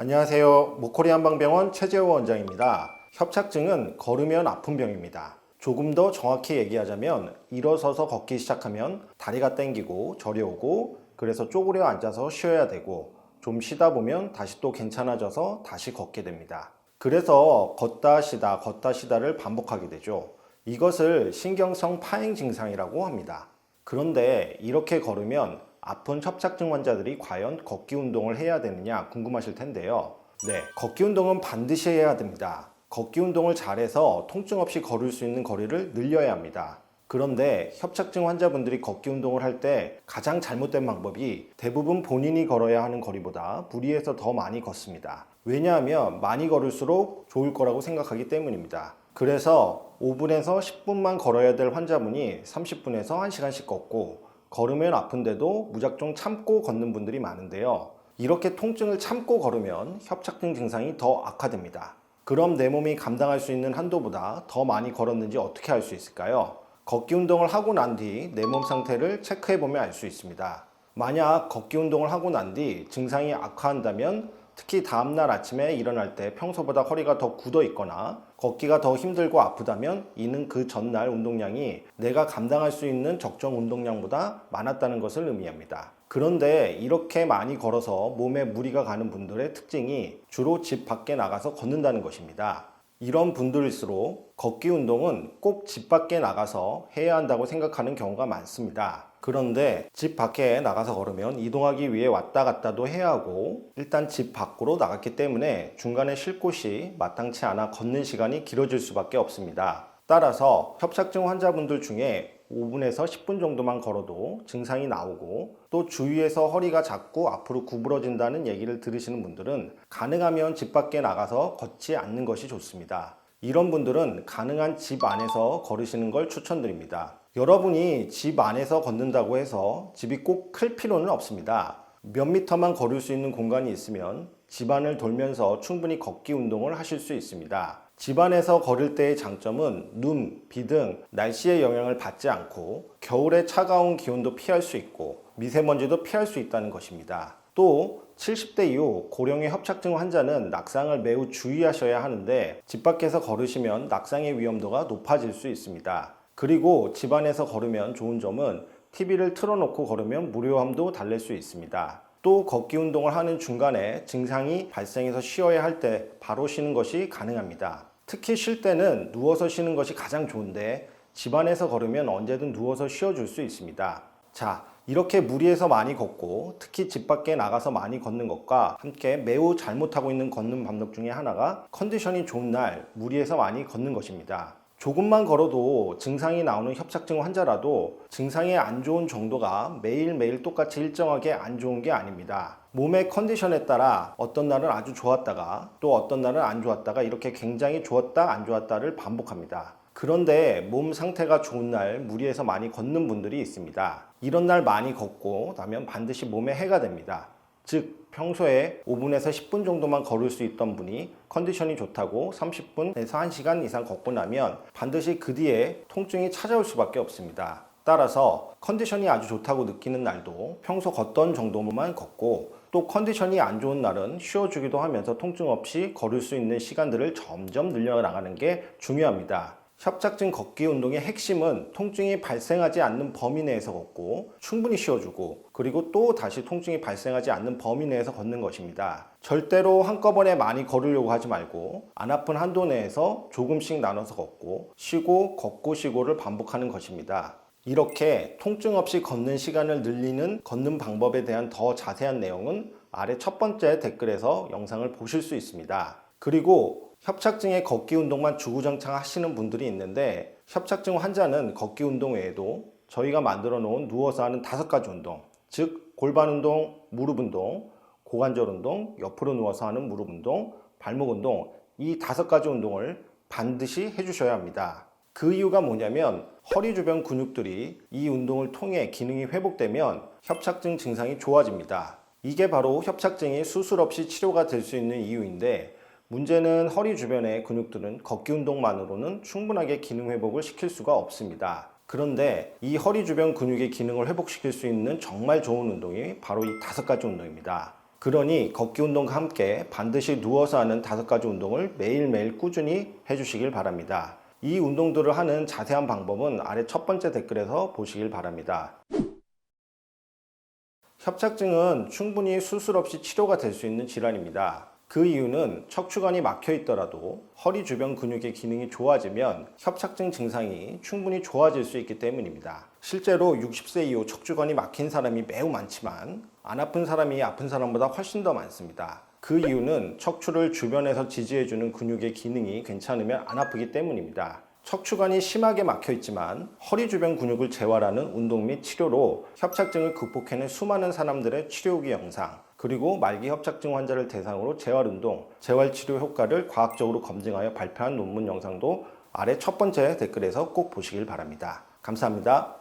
안녕하세요. 모코리 한방병원 최재호 원장입니다. 협착증은 걸으면 아픈 병입니다. 조금 더 정확히 얘기하자면 일어서서 걷기 시작하면 다리가 땡기고 저려오고 그래서 쪼그려 앉아서 쉬어야 되고 좀 쉬다 보면 다시 또 괜찮아져서 다시 걷게 됩니다. 그래서 걷다 쉬다를 반복하게 되죠. 이것을 신경성 파행 증상이라고 합니다. 그런데 이렇게 걸으면 아픈 협착증 환자들이 과연 걷기 운동을 해야 되느냐 궁금하실 텐데요. 네, 걷기 운동은 반드시 해야 됩니다. 걷기 운동을 잘해서 통증 없이 걸을 수 있는 거리를 늘려야 합니다. 그런데 협착증 환자분들이 걷기 운동을 할 때 가장 잘못된 방법이 대부분 본인이 걸어야 하는 거리보다 무리해서 더 많이 걷습니다. 왜냐하면 많이 걸을수록 좋을 거라고 생각하기 때문입니다. 그래서 5분에서 10분만 걸어야 될 환자분이 30분에서 1시간씩 걷고 걸으면 아픈데도 무작정 참고 걷는 분들이 많은데요. 이렇게 통증을 참고 걸으면 협착증 증상이 더 악화됩니다. 그럼 내 몸이 감당할 수 있는 한도보다 더 많이 걸었는지 어떻게 알 수 있을까요? 걷기 운동을 하고 난 뒤 내 몸 상태를 체크해 보면 알 수 있습니다. 만약 걷기 운동을 하고 난 뒤 증상이 악화한다면 특히 다음날 아침에 일어날 때 평소보다 허리가 더 굳어 있거나 걷기가 더 힘들고 아프다면 이는 그 전날 운동량이 내가 감당할 수 있는 적정 운동량보다 많았다는 것을 의미합니다. 그런데 이렇게 많이 걸어서 몸에 무리가 가는 분들의 특징이 주로 집 밖에 나가서 걷는다는 것입니다. 이런 분들일수록 걷기 운동은 꼭 집 밖에 나가서 해야 한다고 생각하는 경우가 많습니다. 그런데 집 밖에 나가서 걸으면 이동하기 위해 왔다 갔다도 해야 하고 일단 집 밖으로 나갔기 때문에 중간에 쉴 곳이 마땅치 않아 걷는 시간이 길어질 수밖에 없습니다. 따라서 협착증 환자분들 중에 5분에서 10분 정도만 걸어도 증상이 나오고 또 주위에서 허리가 자꾸 앞으로 구부러진다는 얘기를 들으시는 분들은 가능하면 집 밖에 나가서 걷지 않는 것이 좋습니다. 이런 분들은 가능한 집 안에서 걸으시는 걸 추천드립니다. 여러분이 집 안에서 걷는다고 해서 집이 꼭 클 필요는 없습니다. 몇 미터만 걸을 수 있는 공간이 있으면 집안을 돌면서 충분히 걷기 운동을 하실 수 있습니다. 집안에서 걸을 때의 장점은 눈, 비 등 날씨의 영향을 받지 않고 겨울의 차가운 기온도 피할 수 있고 미세먼지도 피할 수 있다는 것입니다. 또 70대 이후 고령의 협착증 환자는 낙상을 매우 주의하셔야 하는데 집 밖에서 걸으시면 낙상의 위험도가 높아질 수 있습니다. 그리고 집안에서 걸으면 좋은 점은 TV를 틀어놓고 걸으면 무료함도 달랠 수 있습니다. 또 걷기 운동을 하는 중간에 증상이 발생해서 쉬어야 할 때 바로 쉬는 것이 가능합니다. 특히 쉴 때는 누워서 쉬는 것이 가장 좋은데 집안에서 걸으면 언제든 누워서 쉬어줄 수 있습니다. 자, 이렇게 무리해서 많이 걷고 특히 집 밖에 나가서 많이 걷는 것과 함께 매우 잘못하고 있는 걷는 방법 중에 하나가 컨디션이 좋은 날 무리해서 많이 걷는 것입니다. 조금만 걸어도 증상이 나오는 협착증 환자라도 증상이 안 좋은 정도가 매일매일 똑같이 일정하게 안 좋은 게 아닙니다. 몸의 컨디션에 따라 어떤 날은 아주 좋았다가 또 어떤 날은 안 좋았다가 이렇게 굉장히 좋았다 안 좋았다를 반복합니다. 그런데 몸 상태가 좋은 날 무리해서 많이 걷는 분들이 있습니다. 이런 날 많이 걷고 나면 반드시 몸에 해가 됩니다. 즉 평소에 5분에서 10분 정도만 걸을 수 있던 분이 컨디션이 좋다고 30분에서 1시간 이상 걷고 나면 반드시 그 뒤에 통증이 찾아올 수밖에 없습니다. 따라서 컨디션이 아주 좋다고 느끼는 날도 평소 걷던 정도만 걷고 또 컨디션이 안 좋은 날은 쉬어주기도 하면서 통증 없이 걸을 수 있는 시간들을 점점 늘려나가는 게 중요합니다. 협착증 걷기 운동의 핵심은 통증이 발생하지 않는 범위 내에서 걷고 충분히 쉬어주고 그리고 또 다시 통증이 발생하지 않는 범위 내에서 걷는 것입니다. 절대로 한꺼번에 많이 걸으려고 하지 말고 안 아픈 한도 내에서 조금씩 나눠서 걷고 쉬고 걷고 쉬고를 반복하는 것입니다. 이렇게 통증 없이 걷는 시간을 늘리는 걷는 방법에 대한 더 자세한 내용은 아래 첫 번째 댓글에서 영상을 보실 수 있습니다. 그리고 협착증의 걷기 운동만 주구장창 하시는 분들이 있는데 협착증 환자는 걷기 운동 외에도 저희가 만들어 놓은 누워서 하는 5가지 운동, 즉 골반 운동, 무릎 운동, 고관절 운동, 옆으로 누워서 하는 무릎 운동, 발목 운동 이 5가지 운동을 반드시 해주셔야 합니다. 그 이유가 뭐냐면 허리 주변 근육들이 이 운동을 통해 기능이 회복되면 협착증 증상이 좋아집니다. 이게 바로 협착증이 수술 없이 치료가 될 수 있는 이유인데 문제는 허리 주변의 근육들은 걷기 운동만으로는 충분하게 기능 회복을 시킬 수가 없습니다. 그런데 이 허리 주변 근육의 기능을 회복시킬 수 있는 정말 좋은 운동이 바로 이 5가지 운동입니다. 그러니 걷기 운동과 함께 반드시 누워서 하는 5가지 운동을 매일매일 꾸준히 해주시길 바랍니다. 이 운동들을 하는 자세한 방법은 아래 첫 번째 댓글에서 보시길 바랍니다. 협착증은 충분히 수술 없이 치료가 될 수 있는 질환입니다. 그 이유는 척추관이 막혀 있더라도 허리 주변 근육의 기능이 좋아지면 협착증 증상이 충분히 좋아질 수 있기 때문입니다. 실제로 60세 이후 척추관이 막힌 사람이 매우 많지만 안 아픈 사람이 아픈 사람보다 훨씬 더 많습니다. 그 이유는 척추를 주변에서 지지해주는 근육의 기능이 괜찮으면 안 아프기 때문입니다. 척추관이 심하게 막혀 있지만 허리 주변 근육을 재활하는 운동 및 치료로 협착증을 극복해낸 수많은 사람들의 치료 후기 영상, 그리고 말기 협착증 환자를 대상으로 재활운동, 재활치료 효과를 과학적으로 검증하여 발표한 논문 영상도 아래 첫 번째 댓글에서 꼭 보시길 바랍니다. 감사합니다.